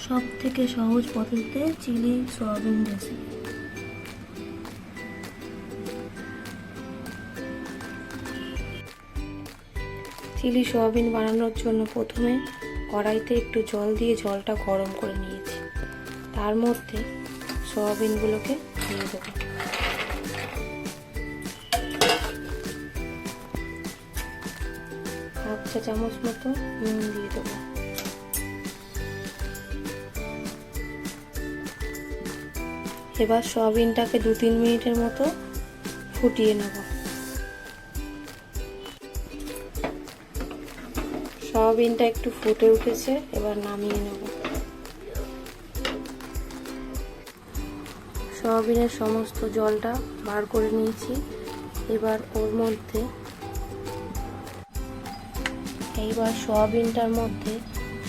সবথেকে সহজ পদ্ধতিতে chilli soybean recipe. Chilli soybean বানানোর জন্য প্রথমে কড়াইতে একটু জল দিয়ে জলটা গরম করে নিয়েছি। তার মধ্যে সয়াবিনগুলোকে দিয়ে দেবো। হাফ চা চামচ মতো নুন দিয়ে দেবো। এবার সয়াবিনটাকে 2-3 মিনিটের মতো ফুটিয়ে নেব। সয়াবিনটা একটু ফুটে উঠেছে, এবার নামিয়ে নেব। সয়াবিনের সমস্ত জলটা বার করে নিয়েছি। এবার ওর মধ্যে সয়াবিনটার মধ্যে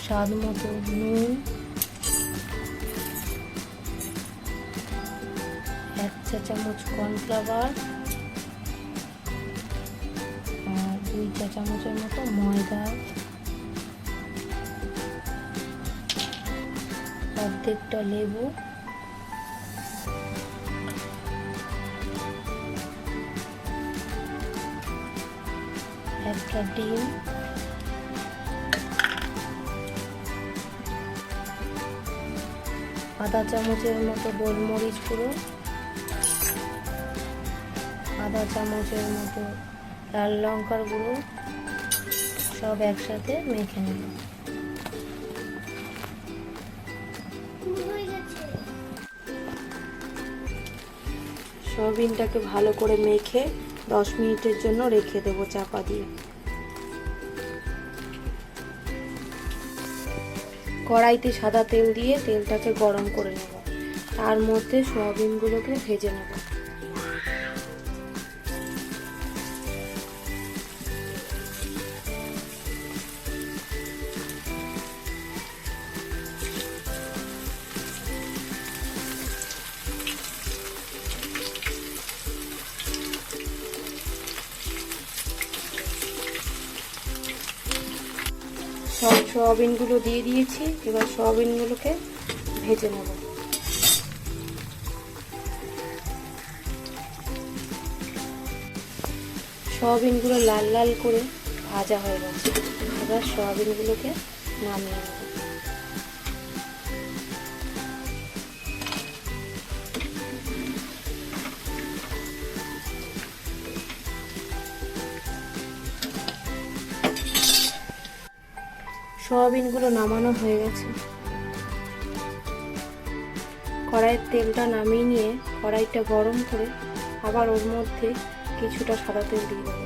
স্বাদ মতো নুন, 1 চা চামচ কর্নফ্লাওয়ার আর 2 চা চামচের মতো ময়দা, অর্ধেকটা লেবু, একটা ডিম, আধা চামচের মতো গোলমরিচ গুঁড়ো, আধা চামচের মতো লাল লঙ্কার গুঁড়ো, সব একসাথে মেখে নেব। সয়াবিনটাকে ভালো করে মেখে 10 মিনিটের জন্য রেখে দেবো চাপা দিয়ে। কড়াইতে সাদা তেল দিয়ে তেলটাকে গরম করে নেব। তার মধ্যে সয়াবিনগুলোকে ভেজে নেব। সব সয়াবিনগুলো দিয়ে দিয়েছি। এবার সয়াবিনগুলোকে ভেজে নেব। সয়াবিনগুলো লাল লাল করে ভাজা হয়ে গেছে। এবার সয়াবিনগুলোকে নামিয়ে নেব। সয়াবিনগুলো নামানো হয়ে গেছে। কড়াইয়ের তেলটা নামিয়ে নিয়ে কড়াইটা গরম করে আবার ওর মধ্যে কিছুটা সাদা তেল দিয়ে দেবো।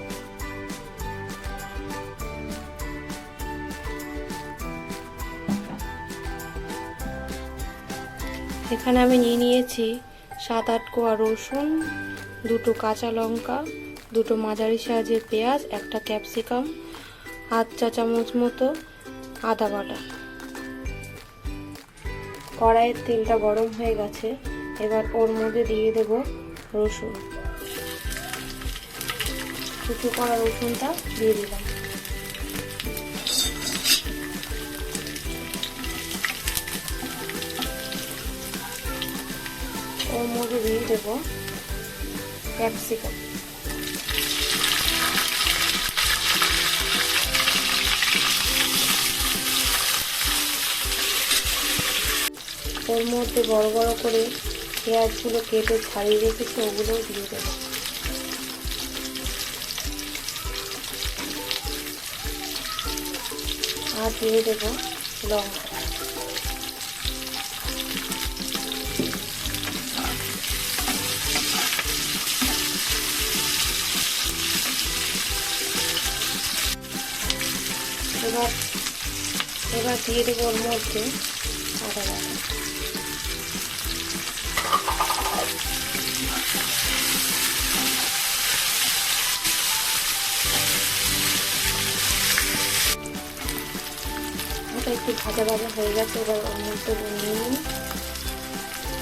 এখানে আমি নিয়েছি 7-8 কোয়া রসুন, 2টো কাঁচা লঙ্কা, 2টো মাঝারি সাইজের পেঁয়াজ, একটা ক্যাপসিকাম, 1/2 চা চামচ মতো আদা বাটা। কড়াইয়ের তেলটা গরম হয়ে গেছে। এবার ওর মধ্যে দিয়ে দেব রসুন। কুচো করা রসুনটা দিয়ে দিলাম। ওর মধ্যে দিয়ে দেব ক্যাপসিকাম। ওর মধ্যে বড় বড় করে পেঁয়াজগুলো কেটে ছাড়িয়ে রেখেছি, ওগুলোও দিয়ে দেব। আর দিয়ে দেব লঙ্কা। এবার দিয়ে দেবো ওর মধ্যে আদা বাটা। ওটা একটু ভাজা ভাজা হয়ে গেছে। এবার ওর মধ্যে নিয়ে নিই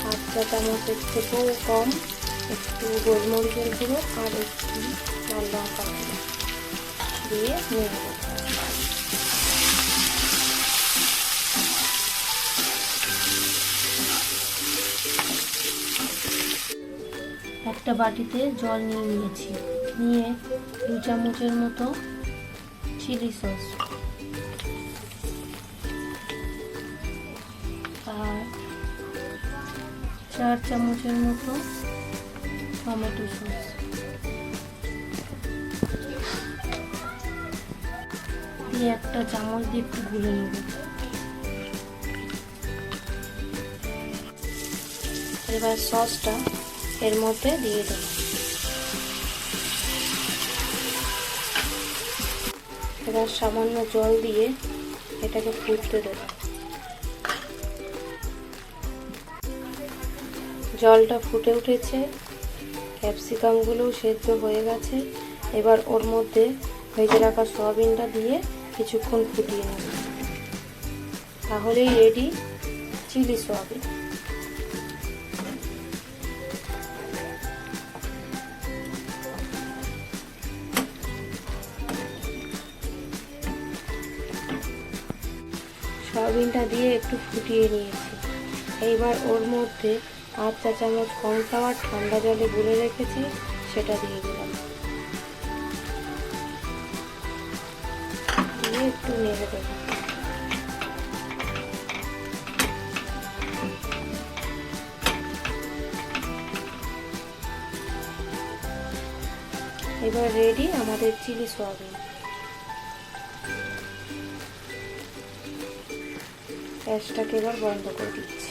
1/2 চা চামচের থেকেও কম একটু গোলমরিচের গুঁড়ো আর একটু লাল লঙ্কার গুঁড়ো দিয়ে নিয়ে নেব। একটা বাটিতে জল নিয়ে নিয়েছি, নিয়ে 2 চামচের মতো চিলি সস আর 4 চামচের মতো টমেটো সস দিয়ে একটা চামচ দিয়ে একটু গুলে নেব। এবার সসটা এর মধ্যে দিয়ে দেব। এবার সামান্য জল দিয়ে এটাকে ফুটতে দেব। জলটা ফুটে উঠেছে, ক্যাপসিকামগুলোও সেদ্ধ হয়ে গেছে। এবার ওর মধ্যে ভেজে রাখা সয়াবিনটা দিয়ে কিছুক্ষণ ফুটিয়ে নেব। তাহলেই রেডি চিলি সয়াবিন। সয়াবিনটা দিয়ে একটু ফুটিয়ে নিয়েছি। এইবার ওর মধ্যে 8 চা চামচ কর্নফ্লাওয়ার ঠান্ডা জলে গুলে রেখেছি, সেটা দিয়ে দিলাম। দিয়ে একটু নেড়ে দেবো। এবার রেডি আমাদের চিলি সয়াবিন। গ্যাসটাকে এবার বন্ধ করে দিচ্ছি।